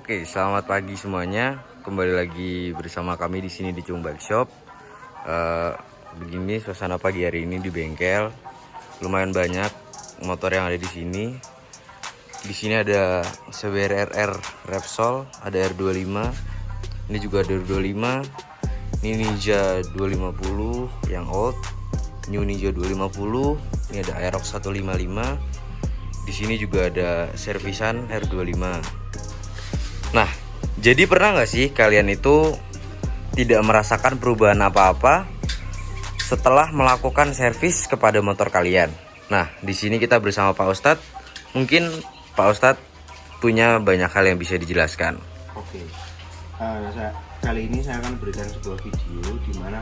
Oke, selamat pagi semuanya. Kembali lagi bersama kami di sini di Cung Bike Shop. Begini suasana pagi hari ini di bengkel. Lumayan banyak motor yang ada di sini. Di sini ada CBR RR Repsol, ada R25. Ini juga ada R25. Ini Ninja 250 yang old. New Ninja 250. Ini ada Aerox 155. Di sini juga ada servisan R25. Nah, jadi pernah nggak sih kalian itu tidak merasakan perubahan apa-apa setelah melakukan servis kepada motor kalian? Nah, di sini kita bersama Pak Ustadz. Mungkin Pak Ustadz punya banyak hal yang bisa dijelaskan. Oke, kali ini saya akan berikan sebuah video di mana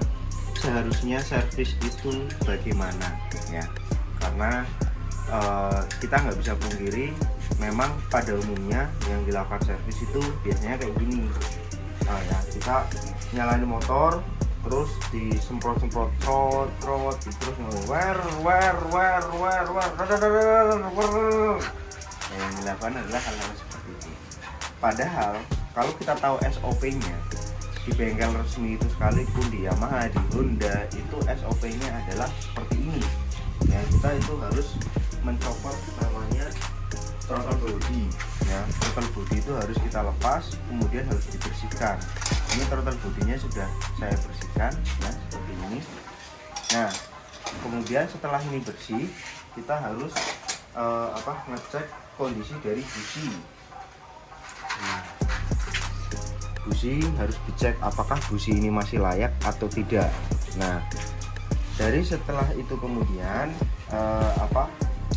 seharusnya servis itu bagaimana, ya. Karena kita nggak bisa pungkiri, memang pada umumnya yang dilakukan servis itu biasanya kayak gini. Nah ya, kita nyalain motor, terus disemprot-semprot, terus yang dilakukan adalah hal-hal seperti itu. Padahal kalau kita tahu SOP-nya di bengkel resmi itu, sekalipun di Yamaha, di Honda, itu SOP-nya adalah seperti ini. Ya, kita itu harus mencopot namanya throttle body, ya. Throttle body itu harus kita lepas, kemudian harus dibersihkan. Ini throttle bodinya sudah saya bersihkan, ya, seperti ini. Nah, kemudian setelah ini bersih, kita harus ngecek kondisi dari busi. Nah, busi harus dicek apakah busi ini masih layak atau tidak. Nah, dari setelah itu kemudian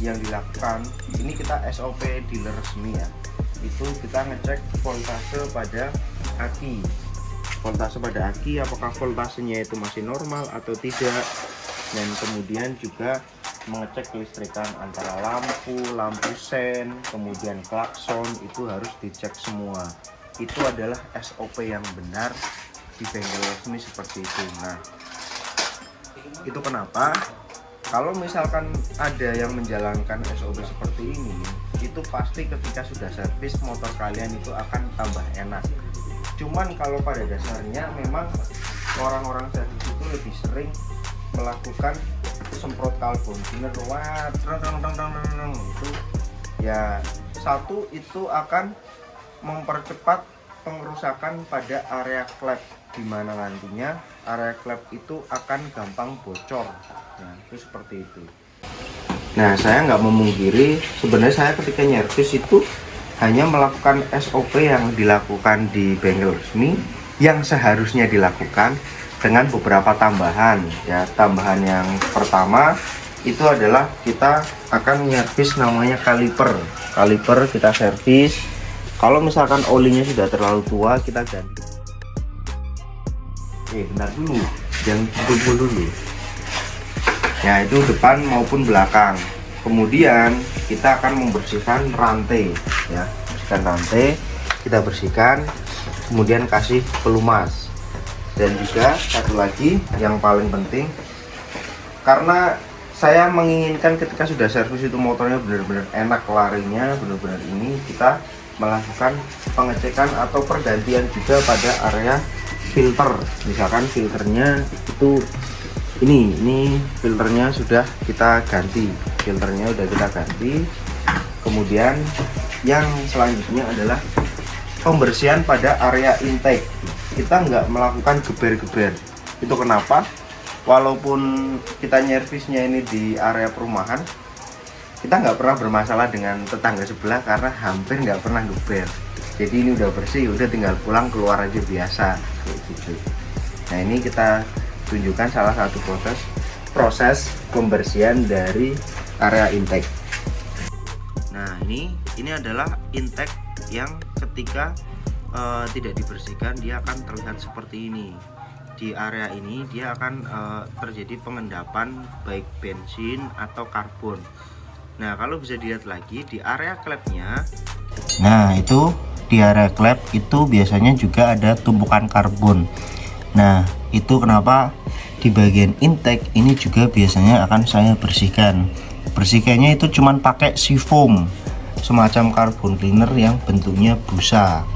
yang dilakukan, ini kita SOP dealer resmi, ya. Itu kita ngecek voltase pada aki. Voltase pada aki, apakah voltasenya itu masih normal atau tidak. Dan kemudian juga mengecek kelistrikan antara lampu sen, kemudian klakson, itu harus dicek semua. Itu adalah SOP yang benar di bengkel resmi seperti itu. Nah, itu kenapa kalau misalkan ada yang menjalankan SOP seperti ini, itu pasti ketika sudah servis motor kalian itu akan tambah enak. Cuman kalau pada dasarnya memang orang-orang servis itu lebih sering melakukan semprot karbon thinner, itu ya, satu itu akan mempercepat pengerusakan pada area klep, di mana nantinya area klep itu akan gampang bocor. Nah, itu seperti itu. Nah, saya nggak memungkiri, sebenarnya saya ketika nyervis itu hanya melakukan SOP yang dilakukan di bengkel resmi, yang seharusnya dilakukan dengan beberapa tambahan, ya. Tambahan yang pertama itu adalah kita akan nyervis namanya kaliper. Kaliper kita servis. Kalau misalkan olinya sudah terlalu tua, kita ganti. Bentar dulu, jangan kumpul dulu. Ya, itu depan maupun belakang. Kemudian kita akan membersihkan rantai, ya. Bersihkan rantai, kita bersihkan, kemudian kasih pelumas. Dan juga satu lagi yang paling penting, karena saya menginginkan ketika sudah servis itu motornya benar-benar enak larinya, benar-benar ini, kita melakukan pengecekan atau pergantian juga pada area filter. Misalkan filternya itu ini filternya sudah kita ganti, kemudian yang selanjutnya adalah pembersihan pada area intake. Kita nggak melakukan geber-geber. Itu kenapa? Walaupun kita nyervisnya ini di area perumahan, kita nggak pernah bermasalah dengan tetangga sebelah karena hampir nggak pernah geber. Jadi ini udah bersih, udah tinggal pulang keluar aja biasa, kayak gitu. Nah, ini kita tunjukkan salah satu proses pembersihan dari area intake. Nah, ini adalah intake yang ketika tidak dibersihkan dia akan terlihat seperti ini. Di area ini dia akan terjadi pengendapan baik bensin atau karbon. Nah, kalau bisa dilihat lagi di area klepnya, nah itu di area klep itu biasanya juga ada tumpukan karbon. Nah, itu kenapa di bagian intake ini juga biasanya akan saya bersihkan. Bersihkannya itu cuman pakai si foam, semacam carbon cleaner yang bentuknya busa.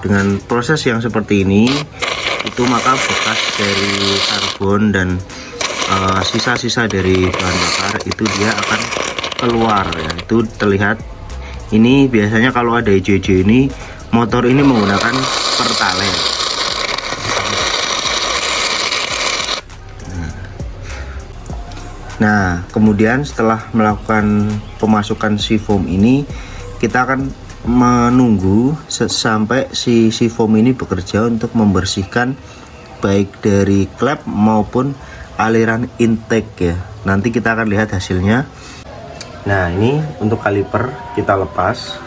Dengan proses yang seperti ini, itu maka bekas dari karbon dan sisa-sisa dari bahan bakar itu dia akan keluar ya. Itu terlihat. Ini biasanya kalau ada hijau-hijau ini, motor ini menggunakan pertalite. Nah, kemudian setelah melakukan pemasukan si foam ini, kita akan menunggu sampai si foam ini bekerja untuk membersihkan baik dari klep maupun aliran intake ya. Nanti kita akan lihat hasilnya. Nah, ini untuk kaliper kita lepas.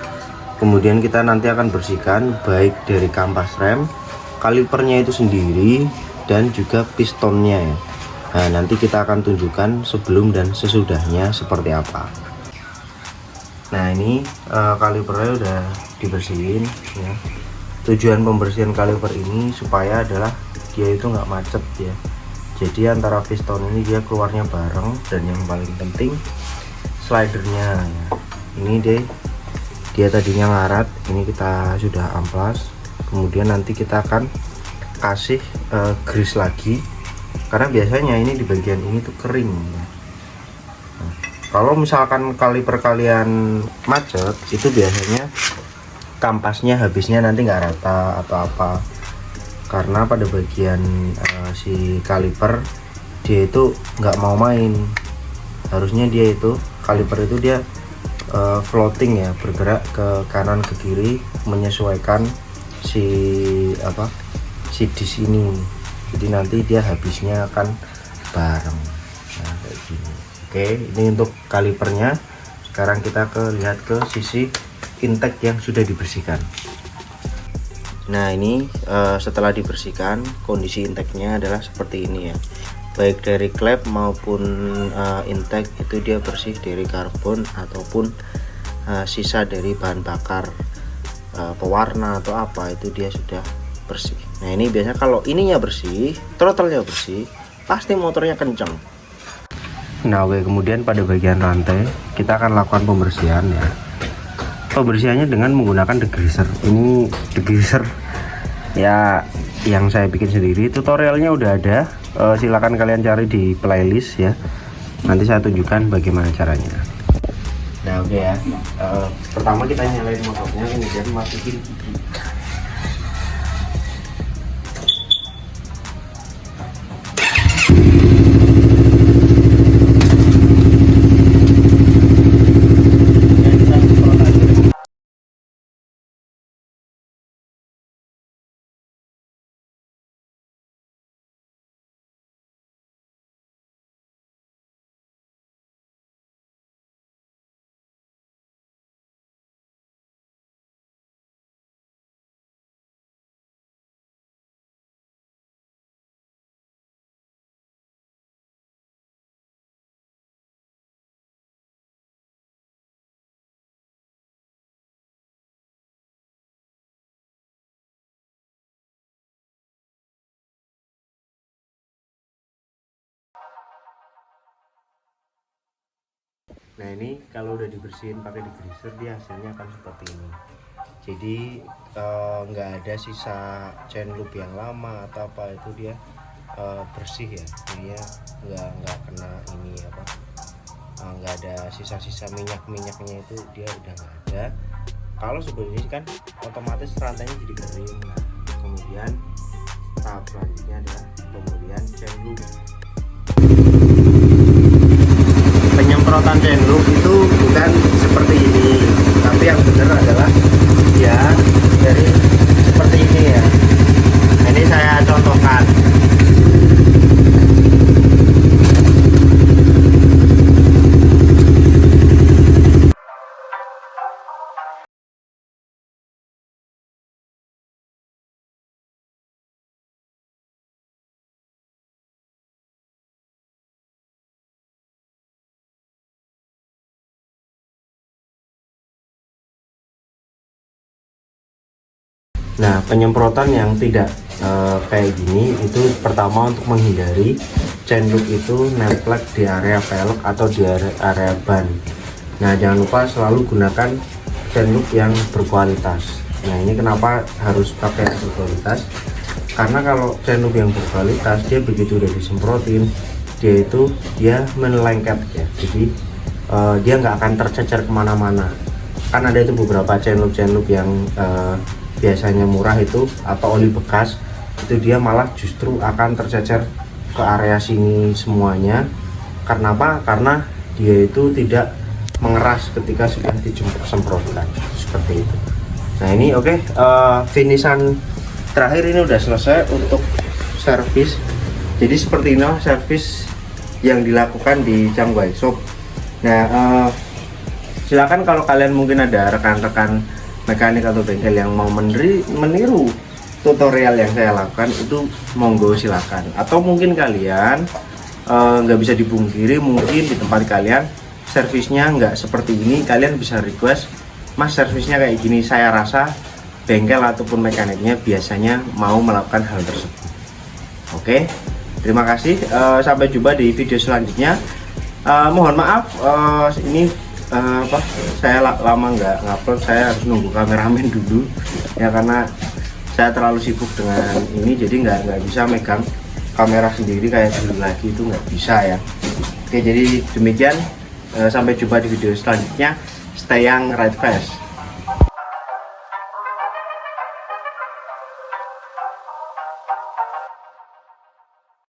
Kemudian kita nanti akan bersihkan baik dari kampas rem, kalipernya itu sendiri, dan juga pistonnya ya. Nah, nanti kita akan tunjukkan sebelum dan sesudahnya seperti apa. Nah, ini kalipernya udah dibersihin ya. Tujuan pembersihan kaliper ini supaya adalah dia itu nggak macet ya. Jadi antara piston ini dia keluarnya bareng, dan yang paling penting slidernya ya. Ini dia tadinya ngarat, ini kita sudah amplas. Kemudian nanti kita akan kasih grease lagi, karena biasanya ini di bagian ini tuh kering ya. Kalau misalkan kaliper kalian macet, itu biasanya kampasnya habisnya nanti nggak rata atau apa, karena pada bagian si kaliper dia itu nggak mau main. Harusnya dia itu kaliper itu dia floating ya, bergerak ke kanan ke kiri menyesuaikan si disk ini. Jadi nanti dia habisnya akan bareng. Nah, kayak gini. Oke, ini untuk kalipernya. Sekarang kita lihat ke sisi intake yang sudah dibersihkan. Nah, ini setelah dibersihkan, kondisi intake-nya adalah seperti ini ya. Baik dari klep maupun intake itu dia bersih dari karbon ataupun sisa dari bahan bakar pewarna atau apa, itu dia sudah bersih. Nah, ini biasanya kalau ininya bersih, throttle-nya bersih, pasti motornya kenceng. Nah, oke, kemudian pada bagian rantai kita akan lakukan pembersihan ya. Pembersihannya dengan menggunakan degreaser. Ini degreaser ya yang saya bikin sendiri, tutorialnya udah ada. Silakan kalian cari di playlist ya. Nanti saya tunjukkan bagaimana caranya. Nah, oke ya. Pertama kita nyalain motornya, kemudian masukin gigi. Nah, ini kalau udah dibersihin pakai degreaser, dia hasilnya akan seperti ini. Jadi nggak ada sisa chain loop yang lama atau apa, itu dia bersih ya. Dia nggak kena ini apa, nggak ada sisa-sisa minyak-minyaknya, itu dia udah nggak ada. Kalau seperti ini kan otomatis rantainya jadi kering. Nah, kemudian tahap selanjutnya adalah pemberian chain loop. Penyemprotan chain loop itu bukan seperti ini, tapi yang benar adalah ya dari seperti ini ya. Ini saya contohkan. Nah, penyemprotan yang tidak kayak gini itu pertama untuk menghindari chain loop itu nemplek di area velg atau di area ban. Nah, jangan lupa selalu gunakan chain loop yang berkualitas. Nah, ini kenapa harus pakai yang berkualitas? Karena kalau chain loop yang berkualitas, dia begitu udah disemprotin, dia melengket ya. Jadi dia nggak akan tercecer kemana-mana. Kan ada itu beberapa chain loop yang biasanya murah itu atau oli bekas, itu dia malah justru akan tercecer ke area sini semuanya. Karena apa? Karena dia itu tidak mengeras ketika sudah disemprotkan seperti itu. Nah, ini oke, finishan terakhir ini udah selesai untuk servis. Jadi seperti ini servis yang dilakukan di Changwai Shop. Nah, silakan kalau kalian mungkin ada rekan-rekan mekanik atau bengkel yang mau meniru tutorial yang saya lakukan, itu monggo silakan. Atau mungkin kalian nggak bisa dipungkiri, mungkin di tempat kalian servisnya nggak seperti ini, kalian bisa request, Mas servisnya kayak gini. Saya rasa bengkel ataupun mekaniknya biasanya mau melakukan hal tersebut. Oke, terima kasih, sampai jumpa di video selanjutnya. Mohon maaf, ini saya lama nggak ngupload, saya harus nunggu kameramen dulu ya, karena saya terlalu sibuk dengan ini, jadi nggak bisa megang kamera sendiri kayak dulu lagi, itu nggak bisa ya. Oke, jadi demikian, sampai jumpa di video selanjutnya. Stay young, ride fast.